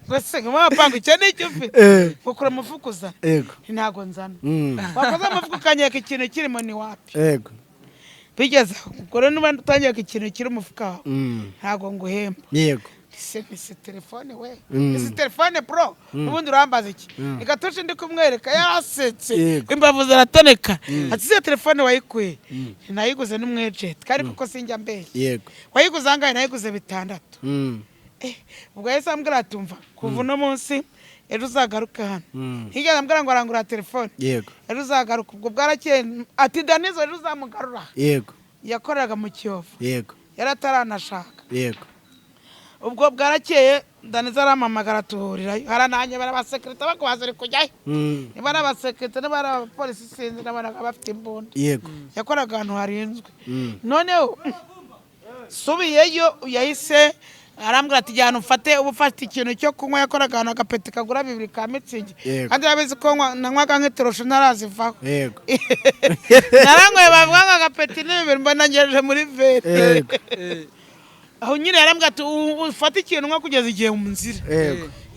Gwese ngoma pangu cyane icyo ukura mufukuza yego ntago nzana wakoze mufuku kanyeka ikintu kirimo ni wapi yego bigeze ukore nuba utangiye ikintu kiri umufuka ntago nguhemba yego ese telefone we ese telefone pro ubundi urambaza iki igatushe ndi kumwereka yarasetse imbavu zaratoneka ati se telefone wayikuye nayiguze n'umweject kandi kuko sinjya mbere yego wayiguze angahe nayiguze 6 ubwo yese ambwira atumva kuva no munsi ejo uzagaruka hano higa ambwira ngo arangura telefone yego ejo uzagaruka ubwo bwarakeye ati Danizo ejo uzamugarura yego yakoraga mu Kiyovu yego yarataranashaka yego ubwo bwarakeye Danizo aramamagara tuhurira harananye barabasekirite bakubazire kujyayo niba arabasekirite niba arapolisi sinzi n'abaraga bafite imbunda yego yakoraga ahantu harinzwe noneho subiyeyo yahise arambwira ati jyana ufate ubufata ikintu cyo kunywa yakoraga ahantu agapeti kagura 2 ka mitsingi kandi yabizi ko nanywaga nk'iterosho narazivaho yego narangoye bavuga ngo agapeti n'ibintu mba nangejeje muri vete aho nyine yarambwira ati ufate ikintu nko kugeza igihe mu nzira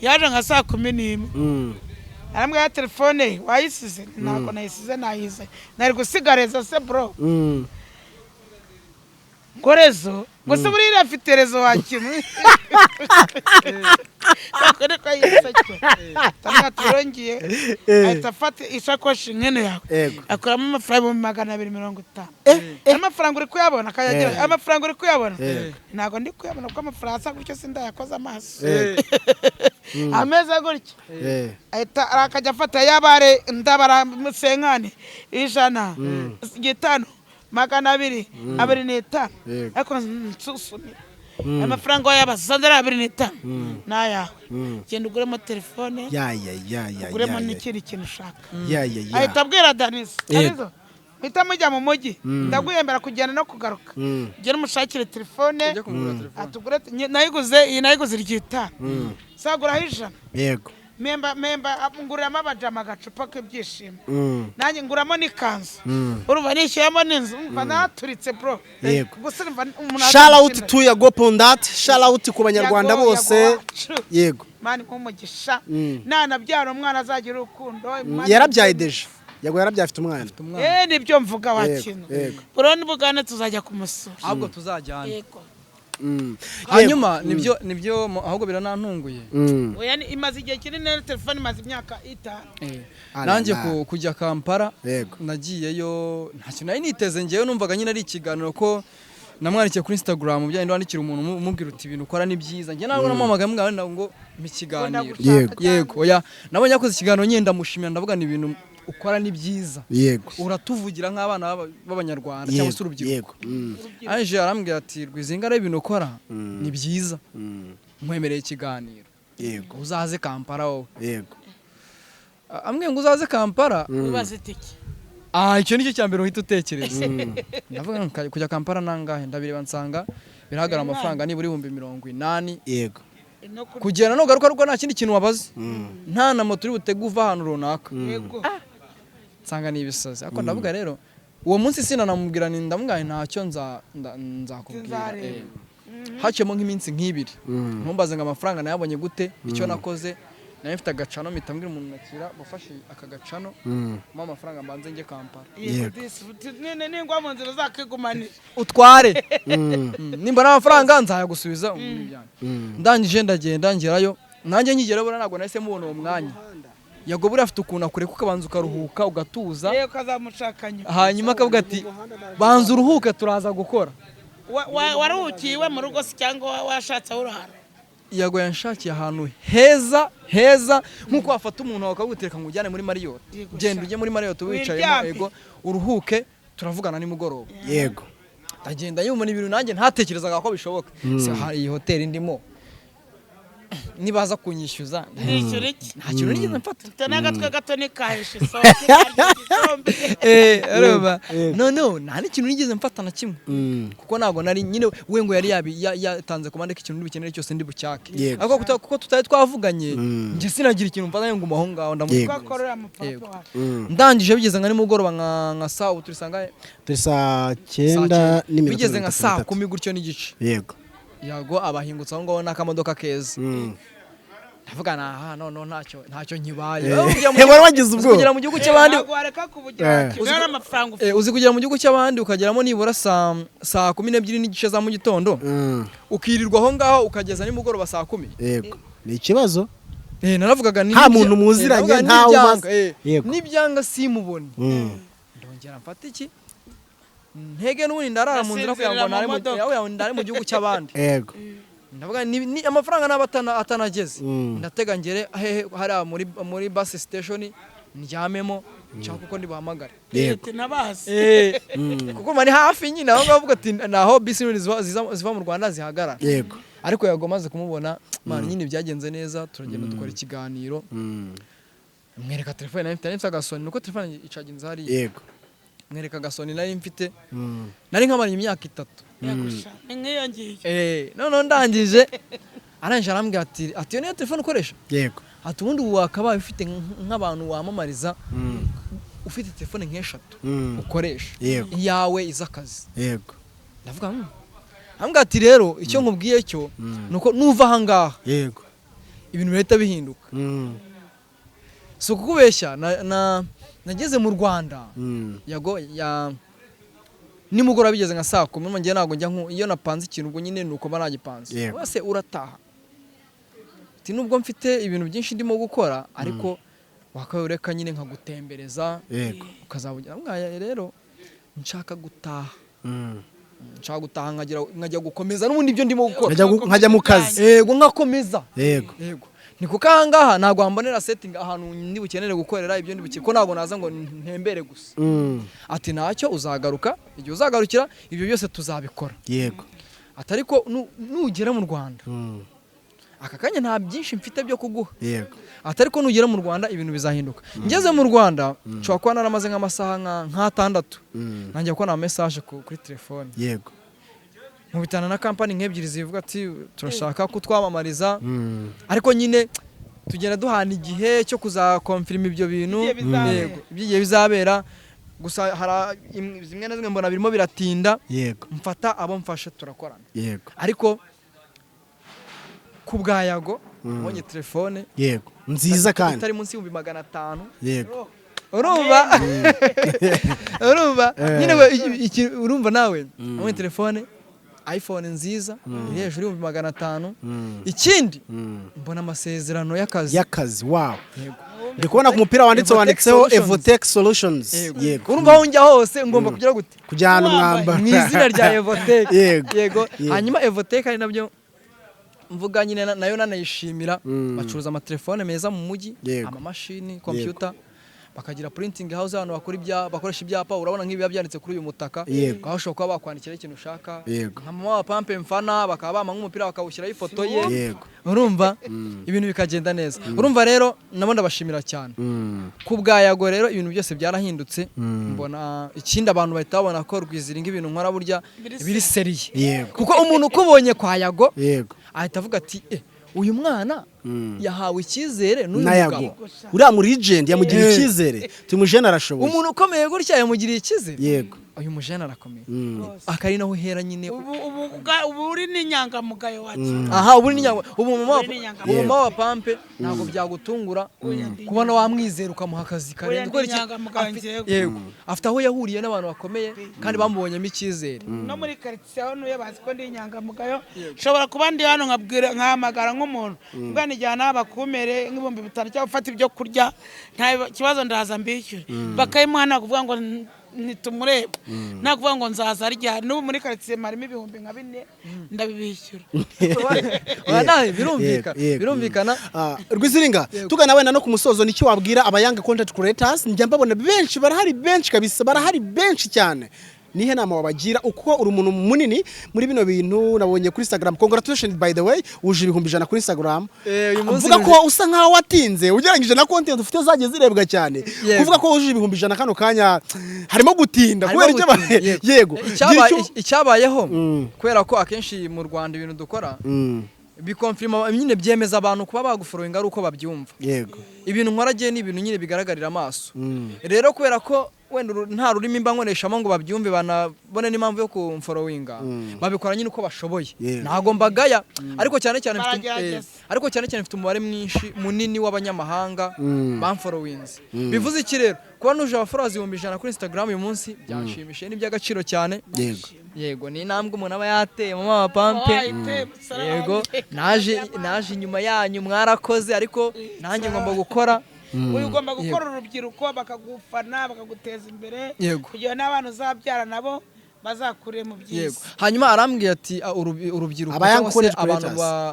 yaje nka saa 11 arambwira ya telefone wayisize ntabwo nayisize nayize nari gusigareza se bro Gorezo gusa buri rafite rezo wakimwe akore kwa yisacyo tanga turongiye atafata ishakoshi nkene yawe akuramo amafaranga 250 amafaranga uri kuyabona akayagira amafaranga uri kuyabona ntago ndi kuyabona ko amafaranga asa gutyo sinda yakoze amaso ameza gutyo ahita arakajya afata yabare ndabara musenkane 100 5 225 ariko nsusumira amafaranga y'abasandara 25 nayawe genda uguremo telefone uguremo n'ikindi kintu ushaka ahita abwira Danizo mpita mujya mu mujyi ndagwiyembera kugenda no kugaruka gera umushakire telefone atugure nayiguze ryita sagura hijana yego memba nguramo abajama agacupa k'ibyishimo nanjye nguramo n'ikanzu uruba nishyuyemo n'inzu mva naturitse bro gusa umuntu shout out to Yago Pondat shout out ku banyarwanda bose yego mani nk'umugisha nanabyara umwana azagira urukundo yarabyaye deje Yago yarabyaye afite umwana nibyo mvuga wakino bro nibugane tuzajya kumusura ahubwo tuzajyana yego hanyuma nibyo ahubwo biranantunguye oya imaze igihe kinini telefone imaze imyaka 5 nanjye kujya Kampala nagiyeyo nta kintu nari niteze ngewe numvaga nyine ari ikiganiro ko namwandikiye kuri Instagram byandi wandikira umuntu umubwira uti ibintu ukora ni byiza nge nawe namamaga mbwa ngo mikiganiro yego oya nabonye yakoze ikiganiro nyenda mushimira ndavuga ni ibintu ukora ni byiza yego uratuvugira nk'abana b'abanyarwanda cyangwa se urubyiruko aje arambwira ati Rwizinga ari ibintu ukora ni byiza nkwemereye ikiganiro yego uzaze Kampala wowe yego ambwiye ngo uzaze Kampala ubaze tiki icyo nicyo cyambere uhita utekereza ndavuga kujya Kampala nangahe ndabireba nsanga birahagara amafaranga niburi 80 yego kugenda no garuka ruko nta kindi kintu wabaze nta na moto uri butege uva ahantu runaka nsanga ni ibisazi ariko ndavuga rero uwo munsi sinanamubwira ni ndamubwira ntacyo nzakubwira hacemo nk'iminsi nk'ibiri ntumbaze ngo amafaranga nayabonye gute icyo nakoze nayo mfite agacano mitambwira umuntu nakira bafashe aka gacano mu amafaranga mbanze nge Kampala ningwa mu nzira zakigumanira utware nimba n'amafaranga nzayagusubiza ndangije ndagenda ngerayo nanjye nkigera bora ntabwo nahise mubona uwo mwanya Yago buri afite ukuntu akure kuko abanza ukaruhuka ugatuza yego kazamushakanye hanyuma akavuga ati banza uruhuke turaza gukora waruhukiwe mu rugo se cyangwa washatse urahara Yago yanshakiye ahantu heza nkuko wafata umuntu wakagutereka ngo ujyane muri Marriott genda ujye muri Marriott wicayemo yego uruhuke turavugana ni mugoroba yego agenda yumva ibintu nanjye ntatekerezaga ko bishoboka iyi hoteli ndimo nibaza kunyishyuza nta kintu nigeze mfata n'agatwe gato nikahishe areba no nta n'ikintu nigeze mfata na kimwe kuko ntabwo nari nyine we ngo yari yatanze komande k'ikintu ndibukenere cyose ndi bucyake ariko kuko tutari twavuganye nje sinagira ikintu mfata ngo muho ngaho ndamukorera mupapa ndangije bigeze nka nimugoroba nka saa turi saa 9 bigeze nka saa 10 gutyo n'igice yego Yago abahingutse aho ngaho n'akamodoka keza ndavuga no ntacyo nkibaye wari wagize ubwo kugera mu gihugu cy'abandi uzi kugera mu gihugu cy'abandi ukageramo nibura saa 12 n'igice za mu gitondo ukirirwa aho ngaho ukageza nimugoroba saa 10 yego ni ikibazo naravugaga nta muntu muziranye nta umaze n'ibyanga simubone ndongera mfata iki ntege n'ubundi ndarara mu nzira kugira ngo ndare mu gihugu cy'abandi yego ndavuga ni amafaranga n'abatana atanageze ndatega ngere hari muri bus station ndyamemo nshaka kuko ndibahamagara yego nabazi kuko mari hafi nyine aho ngavuga ati naho bisi ziva mu Rwanda zihagarara yego ariko yagomaze kumubona man nyine byagenze neza turagenda dukora ikiganiro mwereka telefone nayo mfite agasoni nuko telefone icaginze hari yego mwereka agasoni nari mfite nari nkamaranye imyaka 3 nkiyongiye none ndangije aranje arambwira ati niyo telefone ukoresha yego ati ubundi wakabaye ufite nk'abantu wamamariza ufite telefone nk'eshatu ukoresha iyawe izakazi yego ndavuga ambwira ati rero icyo nkubwiye cyo nuko nuva aha ngaha yego ibintu birahita bihinduka so kukubeshya nageze mu Rwanda Yago nimugora bigeze nka saa 10 ngiye nago njya iyo napanze ikintu ubwo nyine nuko baragipanze wese urataha ati nubwo mfite ibintu byinshi ndimo gukora ariko wakayoreka nyine nkagutembereza ukazabugira mwaya rero nshaka gutaha nkajya gukomeza n'ubundi ibyo ndimo gukora nkajya mu kazi yego nkakomeza yego niko kangaha ntago hambonera setting ahantu ndi bukenere gukorera ibyo ndi bukire ko ntago naza ngo ntembere gusa ati ntacyo uzagaruka igihe uzagarukira ibyo byose tuzabikora yego atariko nugera mu Rwanda aka kanya nta byinshi mfite byo kuguha yego atariko nugera mu Rwanda ibintu bizahinduka ngeze mu Rwanda cyo kwa naramaze nk'amasaha nk'atandatu nanjye ko na message kuri telefone yego mubitana na company nk'ebyiri zivuga ati turashaka ko twamamariza ariko nyine tugenda duhana igihe cyo kuzakonfirma ibyo bintu yego bigiye bizabera gusa hari zimwe na zimwe mbona birimo biratinda yego mfata abo mfashe turakorana yego ariko ku bwayago mbonye telefone yego nziza kandi itari munsi y'ibihumbi 500 yego urumva nyine urumva nawe mbonye telefone iPhone nziza iri hejuru y'ibihumbi 500 ikindi mbona amasezerano y'akazi wow ndi kubona ku mupira wanditseho Evotech Solutions yego urumva aho njya hose ngomba kugira gute kujyana umwambaro mu izina rya Evotech yego hanyuma Evotech ari nabyo mvuga nyine nayo nanayishimira bacuruza amatelefone meza mu mujyi amamashini computer bakagira printing house abantu bakoresha ibyapa urabona nk'ibi byanditse kuri uyu mutaka aho ushobora kuba bakwandikira ikintu ushaka nka mama wa pampe mfana bakaba bama nk'umupira bakawushyiraho ifoto ye urumva ibintu bikagenda neza urumva rero nabo ndabashimira cyane ku bwayago rero ibintu byose byarahindutse mbona ikindi abantu bahita babona ko rwiziringa ibintu nkora burya biri seriye kuko umuntu ukubonye kwa yago ahita avuga ati uyu mwana yahawe icyizere n'uyu mugabo uriya mu legend yamugiriye icyizere tumujene arashoboye umuntu ukomeye gutya yamugiriye icyizere yego uyu mujene arakomeye akari naho hera nyine ubu uri n'inyangamugayo wacu aha ubu mama wa pampe ntabwo byagutungura kubona wamwizera ukamuha akazi karenze yego afite aho yahuriye n'abantu bakomeye kandi bamubonyemo icyizere no muri quartier aho nuye bazi ko ndi inyangamugayo nshobora kuba ndi hano nkahamagara nk'umuntu bwanijyana bakumere nk'ibihumbi 5 cyangwa ufata ibyo kurya nta kibazo ndaza mbishyure bakayimuhana kuvuga ngo nitumureba nta kuvuga ngo nzaza arya n'ubu muri quartier marimo ibihumbi nka 4 ndabibishyura birumvikana Rwiziringa tugana wenda no ku musozo niki wabwira abayanga content creators njya mbabona benshi barahari benshi kabisa barahari benshi cyane nihe nama wabagira uko uri umuntu munini muri bino bintu nabonye kuri Instagram congratulations by the way uje 100 kuri Instagram uvuga ko usa nkaho watinze ugerangije na content ufite zagiye zirebwa cyane kuvuga ko uje 100 kano kanya harimo gutinda kubera yego icyabayeho kubera ko akenshi mu Rwanda ibintu dukora bikonfirma nyine byemeza abantu kuba bagufollowinga ari uko babyumva yego ibintu nkora ni ibintu nyine bigaragarira amaso rero kubera ko wenda nta rurimi mba nkoreshamo ngo babyumve banabone n'impamvu yo kumfollowinga babikora nyine uko bashoboye ntago mbagaya ariko cyane cyane mfite umubare mwinshi munini w'abanyamahanga bamfollowinze bivuze iki rero kuba nuje abafollowers 100 kuri Instagram uyu munsi byanshimishije n'iby'agaciro cyane yego ni intambwe umuntu aba yateye mama wa pampe yego naje inyuma yanyu mwarakoze ariko nanjye ngomba gukora uyu ugomba gukora urubyiruko bakagufana bakaguteza imbere kugira n'abantu uzabyara nabo bazakure mu byiza hanyuma arambwiye ati urubyiruko cyangwa abantu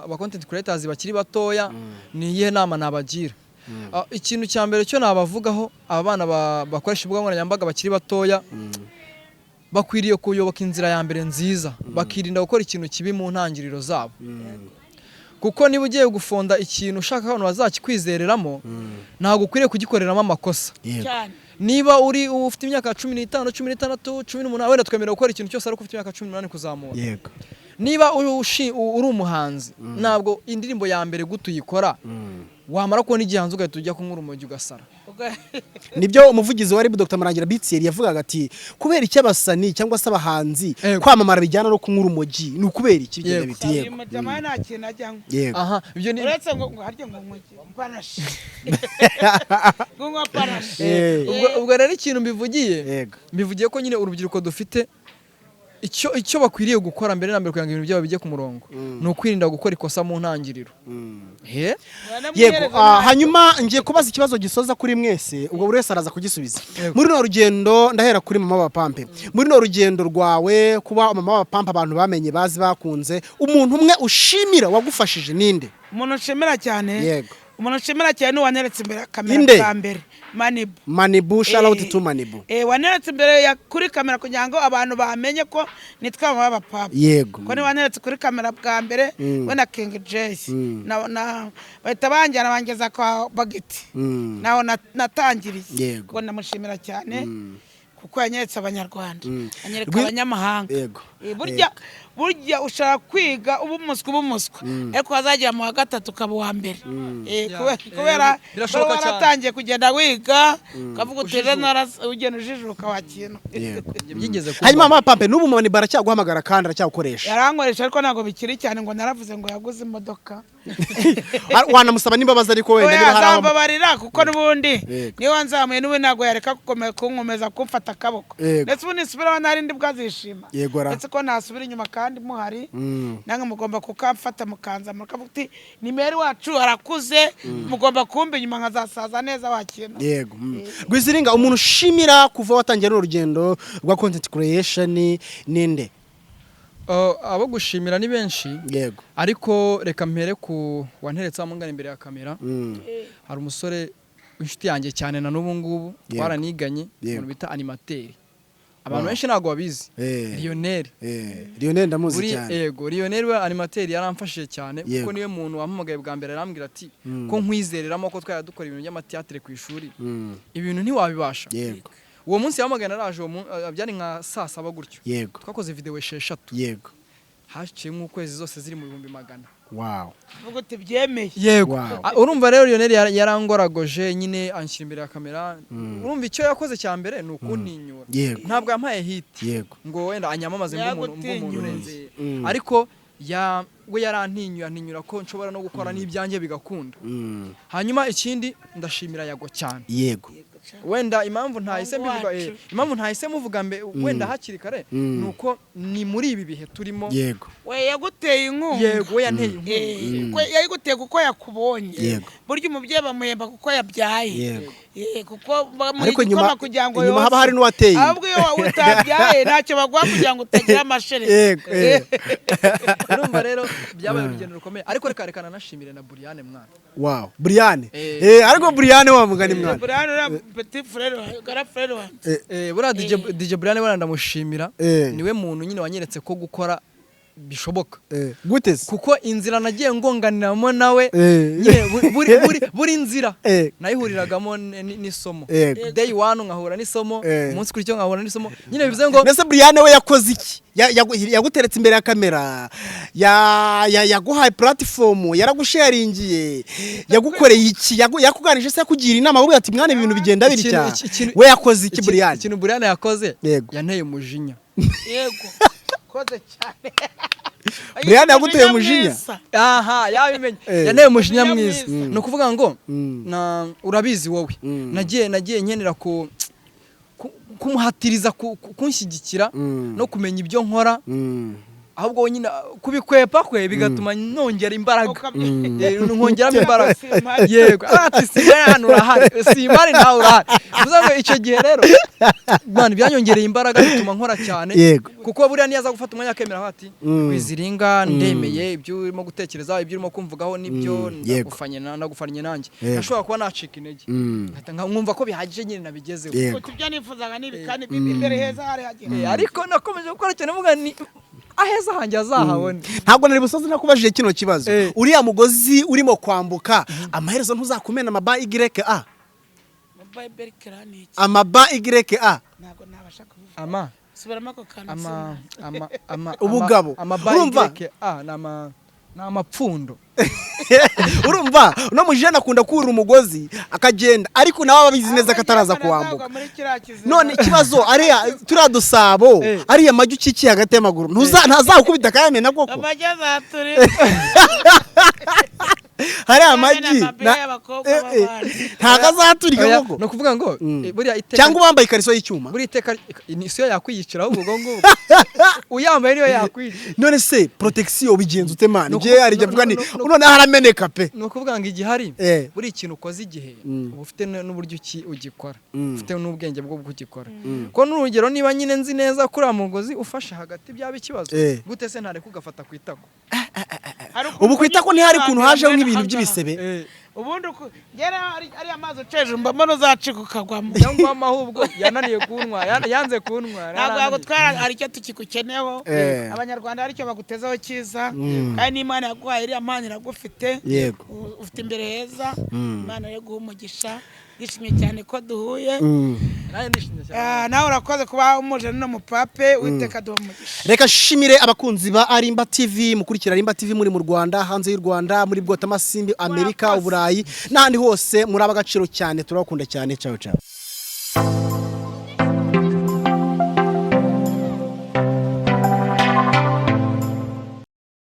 ba content creators bakiri batoya ni iyihe nama nabagira ikintu cya mbere cyo nabavugaho aba bana bakoresha imbuga nkoranyambaga bakiri batoya bakwiriye kuyoboka inzira ya mbere nziza bakirinda gukora ikintu kibi mu ntangiriro zabo kuko niba ugiye gufonda ikintu ushaka abantu bazakikwizereramo ntabwo ukwiriye kugikoreramo amakosa niba ufite imyaka 15 16 18 wenda twemerera gukora ikintu cyose ariko ufite imyaka 18 kuzamura niba uri umuhanzi ntabwo indirimbo ya mbere gutuyikora wamara kubona igihanzo ugahita ujya kunyura urumogi ugasara nibyo umuvugizi wa RIB Dr Marangira Bitseri yavugaga ati kubera icyo abasani cyangwa se abahanzi kwamamara bijyana no kunyura urumogi ni ukubera iki bigenda bitiye nta kintu ajyamo aha ibyo ni uretse ngo harye ngo umugi panashi ngo panashi ubwo rero ikintu mbivugiye ko nyine urubyiruko dufite icyo bakwiriye gukora mbere na mbere kugira ngo ibintu byabo bijye ku murongo ni ukwirinda gukora ikosa mu ntangiriro yego hanyuma ngiye kubaza ikibazo gisoza kuri mwese ubwo buri wese araza kugisubiza muri no rugendo ndahera kuri mama wa pampe muri no rugendo rwawe kuba mama wa pampe abantu bamenye bazi bakunze umuntu umwe ushimira wagufashije ninde umuntu ushimira cyane umuntu nshimira cyane waneretse imbere kamera Inde? bwa mbere Manibu shout out to Manibu waneretse imbere kuri kamera kugira ngo abantu bamenye ko nitwa baba papa yego ko ni waneretse kuri kamera bwa mbere we na King Jace na bahita banjyana bangeza kwa Bagiti naho natangiriye ngo namushimira cyane kuko yanyeretse abanyarwanda anyereka abanyamahanga burya ushaka kwiga ubumuswa ariko hazagera mu wa gatatu ukaba uwa mbere kubera waratangiye kugenda wiga ukavuga uti ugenda ujijuka wakintu hanyuma mama pampe n'ubu mama baracyaguhamagara kandi aracyagukoresha yarankoresha ariko ntabwo bikiri cyane ngo naravuze ngo yaguze imodoka wanamusaba n'imbabazi ariko wenda niba harambabarira kuko n'ubundi niyo wanzamuye n'ubu ntabwo yareka kunkomeza kumfata akaboko ndetse ubu nisubiraho narindi bwazishima ndetse ko nasubira inyuma kandi muhari nange mugomba kukamfata mukanza mukavuga uti nimero wacu arakuze mugomba kumba inyuma nkazasaza neza wakina yego Rwiziringa umuntu ushimira kuva watangiye n'urugendo rwa content creation ninde abo gushimira ni benshi yego ariko reka mpere ku wanteretse amungana imbere ya kamera hari umusore inshuti yanjye cyane na n'ubu ngubu twaraniganye umuntu bita animateri abantu benshi ntago babizi Lionel ndamuzi cyane yego Lionel we animateri yaramfashije cyane kuko niwe muntu wampamagaye bwa mbere arambwira ati ko nkwizereramo ko twari dukora ibintu by'amateatre ku ishuri ibintu ntiwabibasha yego uwo munsi yamagaye naraje byari nka 7:00 gutyo yego twakoze video 6 yego hashiye nk'ukwezi zose ziri mu 100,000 wow uvuga uti byemeye yego urumva rero Lionel yarangoragoje nyine anshyira imbere ya kamera urumva icyo yakoze cya mbere ni ukuntinyura ntabwo yampaye hit ngo wenda anyamamaze nk'umuntu urenze ariko we yarantinyura ko nshobora no gukora n'ibyanjye bigakunda hanyuma ikindi ndashimira Yago cyane yego wenda impamvu ntahise muvuga mbe wenda hakiri kare nuko ni muri ibi bihe turimo yego we yaguteye inkunga yego we yanteye inkunga yaguteye kuko yakubonye burya umubyeyi bamuhemba kuko yabyaye kuko ariko nyuma haba hari n'uwateye ahubwo iyo utabyaye ntacyo baguha kugira ngo utagira amashere urumva rero byabaye urugendo rukomeye ariko reka nanashimire na Brian mwana wow Brian ariko Brian wa mugani mwana Brian petit frère gara frère wa bura DJ Brian we ndamushimira niwe muntu nyine wanyeretse ko gukora bishoboka gute kuko inzira nagiye ngonganiramo nawe nyine buri nzira nayihuriragamo n'isomo day 1 nkahura n'isomo umunsi kuri cyo nkahura n'isomo nyine bivuze ngo mbese Brian we yakoze iki yaguteretse imbere ya kamera yaguhaye platform yaragusharingiye yagukoreye iki yakuganije se yakugira inama ubu ati mwana ibintu bigenda bitya we yakoze iki Brian ikintu Brian yakoze yanteye umujinya yego koze cyane Brian yaguteye umujinya yabimenye yanteye umujinya mwiza no kuvuga ngo urabizi wowe nagiye nkenera kumuhatiriza kunshyigikira no kumenya ibyo nkora ahubwo nyine kubikwepa kwe bigatuma nongera imbaraga nkongeramo imbaraga yego ati hano urahari simari nawe urahari uzabwo icyo gihe rero bana byanyongereye imbaraga bituma nkora cyane kuko buriya niyaza gufata umwanya akemera ati Rwiziringa ndemeye ibyo urimo gutekereza ibyo urimo kumvugaho nibyo nagufanye nanjye nashobora kuba nacika intege nkumva ko bihagije nyine nabigezeho ibyo nifuzaga nibi kandi imbere heza hari hageze ariko nakomeje gukora cyane mvuga ni aheza hanjye azahabone ntabwo nari busoze nakubajije kino kibazo uriya mugozi urimo kwambuka amaherezo ntuzakumena amaba YA amaba YA ntabwo nabasha kuvuga subiramo ako kantu ubugabo urumva ni amapfundo urumva uno mujana akunda kurira umugozi akagenda ariko nawe ababizi neza ko ataraza kuwambuka none ikibazo ariya turiya dusabo ariya amajyi ukikiye hagati y'amaguru ntazakubita akayamena koko amajyi azaturi hari amajyi ntago azaturika koko no kuvuga ngo buriya iteka cyangwa ubambaye ikariso y'icyuma buriya iteka isiyo yakwiyicira ahubwo ngo uyambaye niyo yakwica none se protection bigenze ute man je ari javuga ni none harameneka pe no kuvuga ngo igihari buri ikintu ukoze igihe ufite n'uburyo ugikora ufite n'ubwenge bwo kugikora ko n'urugero niba nyine nzi neza kuri amugozi ufashe hagati byaba ikibazo gute se ntare kugafata kwitako ubu kwitako ntihari kuntu hajeho nk'ibintu by'ibisebe ubundi ngera ari amazi uceje mbona uzacika ukagwamo cyangwa amahubwo yananiye kunwa yanze kunwa ntabwo yagutwara hari icyo tukikukeneyeho abanyarwanda hari icyo bagutezaho cyiza kandi n'Imana yaguhaye iriya Mana iragufite ufite imbere heza Imana yo guha umugisha yishimye cyane ko duhuye nawe urakoze kuba umuje n'umupape witeka duha umugisha. Reka shimire abakunzi ba Arimba TV mukurikira Arimba TV muri mu Rwanda hanze y'u Rwanda muri Bwotamasimbi Amerika Uburayi n'ahandi hose muri abagaciro cyane turabakunda cyane ciao ciao.